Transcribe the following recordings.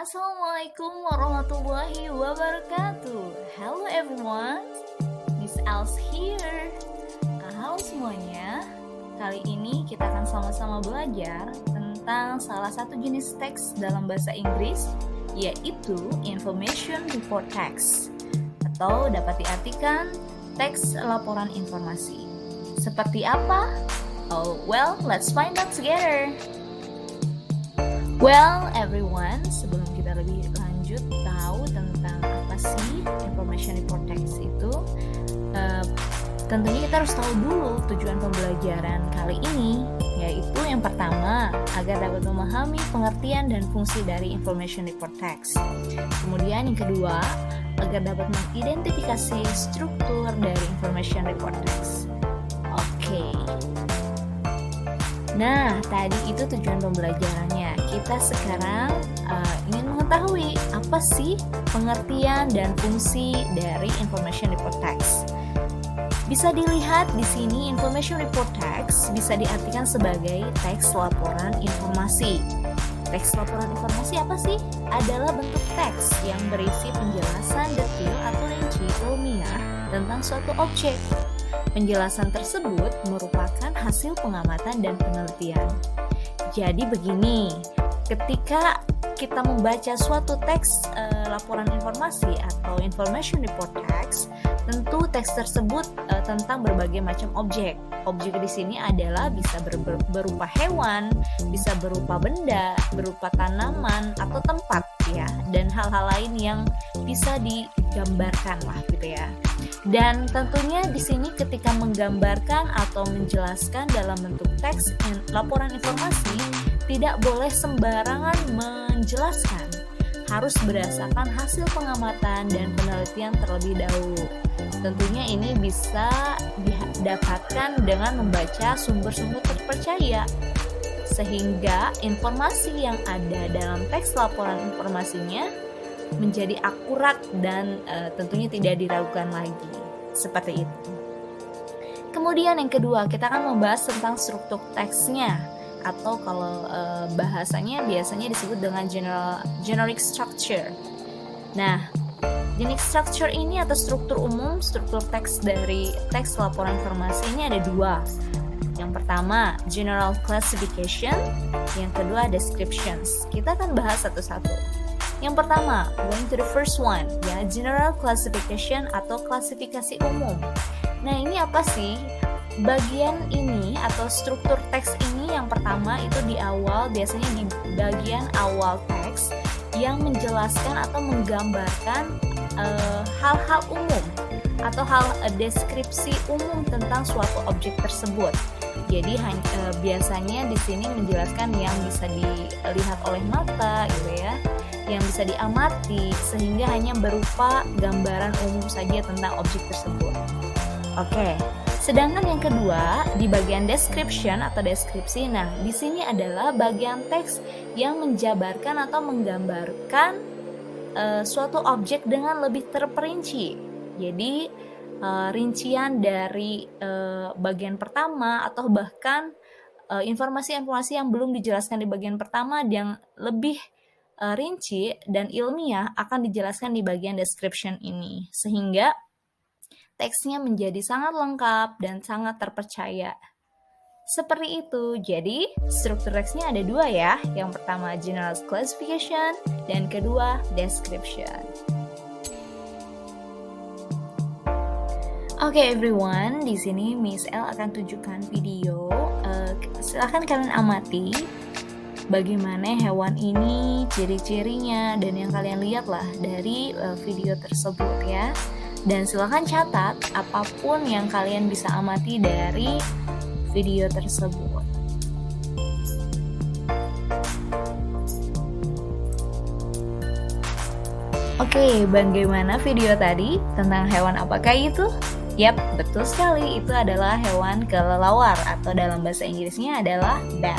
Assalamualaikum warahmatullahi wabarakatuh. Hello everyone, Miss Els here. Halo semuanya. Kali ini kita akan sama-sama belajar tentang salah satu jenis teks dalam bahasa Inggris, yaitu information report text, atau dapat diartikan teks laporan informasi. Seperti apa? Let's find out together. Well, everyone, sebelum kita lebih lanjut tahu tentang apa sih information report text itu, tentunya kita harus tahu dulu tujuan pembelajaran kali ini, yaitu yang pertama, agar dapat memahami pengertian dan fungsi dari information report text. Kemudian yang kedua, agar dapat mengidentifikasi struktur dari information report text. Oke. Nah, tadi itu tujuan pembelajarannya. Kita sekarang ingin mengetahui apa sih pengertian dan fungsi dari information report text. Bisa dilihat di sini, information report text bisa diartikan sebagai teks laporan informasi. Teks laporan informasi apa sih? Adalah bentuk teks yang berisi penjelasan detail atau rinci ilmiah tentang suatu objek. Penjelasan tersebut merupakan hasil pengamatan dan penelitian. Jadi begini, ketika kita membaca suatu teks laporan informasi atau information report text, tentu teks tersebut tentang berbagai macam objek. Objek di sini adalah bisa berupa hewan, bisa berupa benda, berupa tanaman atau tempat ya, dan hal-hal lain yang bisa digambarkan lah gitu ya. Dan tentunya di sini ketika menggambarkan atau menjelaskan dalam bentuk teks laporan informasi, tidak boleh sembarangan menjelaskan. Harus berdasarkan hasil pengamatan dan penelitian terlebih dahulu. Tentunya ini bisa didapatkan dengan membaca sumber-sumber terpercaya, sehingga informasi yang ada dalam teks laporan informasinya menjadi akurat dan tentunya tidak diragukan lagi. Seperti itu. Kemudian yang kedua, kita akan membahas tentang struktur teksnya, atau kalau bahasanya biasanya disebut dengan generic structure. Nah, generic structure ini atau struktur umum, struktur teks dari teks laporan informasi ini ada dua. Yang pertama, general classification, yang kedua, descriptions. Kita akan bahas satu-satu. Yang pertama, going to the first one, ya, general classification atau klasifikasi umum. Nah, ini apa sih? Bagian ini atau struktur teks ini yang pertama itu di awal, biasanya di bagian awal teks yang menjelaskan atau menggambarkan hal-hal umum atau deskripsi umum tentang suatu objek tersebut. Jadi biasanya di sini menjelaskan yang bisa dilihat oleh mata gitu ya, yang bisa diamati, sehingga hanya berupa gambaran umum saja tentang objek tersebut. Oke. Sedangkan yang kedua di bagian description atau deskripsi. Nah, di sini adalah bagian teks yang menjabarkan atau menggambarkan suatu objek dengan lebih terperinci. Jadi rincian dari bagian pertama atau bahkan informasi-informasi yang belum dijelaskan di bagian pertama yang lebih rinci dan ilmiah akan dijelaskan di bagian description ini, sehingga teksnya menjadi sangat lengkap dan sangat terpercaya. Seperti itu. Jadi struktur teksnya ada dua ya. Yang pertama general classification dan kedua description. Oke everyone, di sini Miss L akan tunjukkan video. Silahkan kalian amati bagaimana hewan ini, ciri-cirinya, dan yang kalian lihat lah dari video tersebut ya. Dan silahkan catat apapun yang kalian bisa amati dari video tersebut. Oke, bagaimana video tadi tentang hewan apakah itu? Yap, betul sekali, itu adalah hewan kelelawar atau dalam bahasa Inggrisnya adalah bat.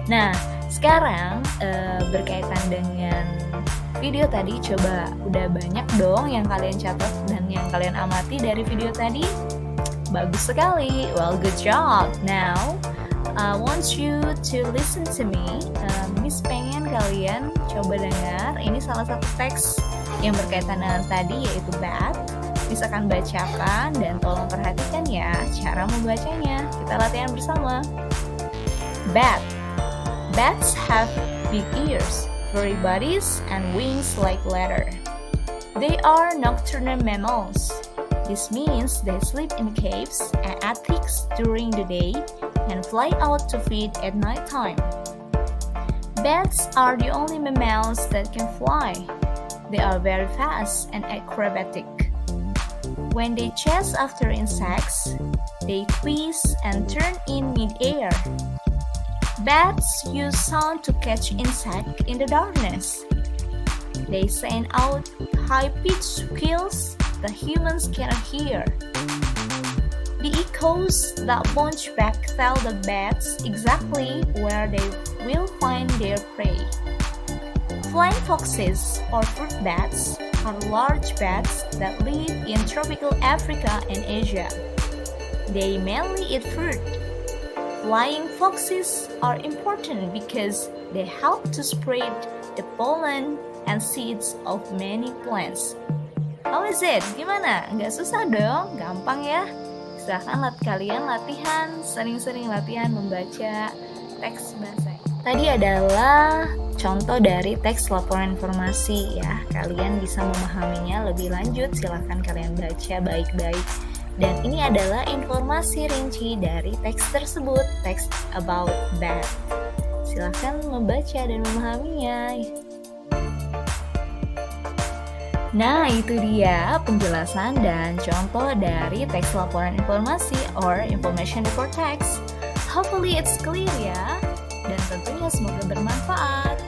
Nah, sekarang berkaitan dengan video tadi, coba udah banyak dong yang kalian catat dan yang kalian amati dari video tadi? Bagus sekali, well good job. Now, I want you to listen to me. Miss pengen kalian coba dengar. Ini salah satu teks yang berkaitan dengan tadi, yaitu bat. Miss akan bacakan dan tolong perhatikan ya cara membacanya. Kita latihan bersama. Bat. Bats have big ears, furry bodies, and wings like leather. They are nocturnal mammals. This means they sleep in caves and attics during the day and fly out to feed at night time. Bats are the only mammals that can fly. They are very fast and acrobatic. When they chase after insects, they twist and turn in mid-air. Bats use sound to catch insects in the darkness. They send out high-pitched squeals that humans cannot hear. The echoes that bounce back tell the bats exactly where they will find their prey. Flying foxes, or fruit bats, are large bats that live in tropical Africa and Asia. They mainly eat fruit. Flying foxes are important because they help to spread the pollen and seeds of many plants. How is it? Gimana? Nggak susah dong? Gampang ya? Silahkan kalian latihan, sering-sering latihan membaca teks bahasa. Tadi adalah contoh dari teks laporan informasi ya. Kalian bisa memahaminya lebih lanjut, silahkan kalian baca baik-baik. Dan ini adalah informasi rinci dari teks tersebut, teks about bat. Silahkan membaca dan memahaminya. Nah, itu dia penjelasan dan contoh dari teks laporan informasi or information report text. Hopefully it's clear ya, dan tentunya semoga bermanfaat.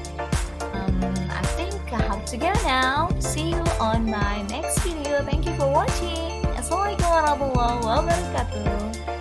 I think I have to go now. See you on my next video. Thank you for watching. Assalamualaikum warahmatullahi wabarakatuh.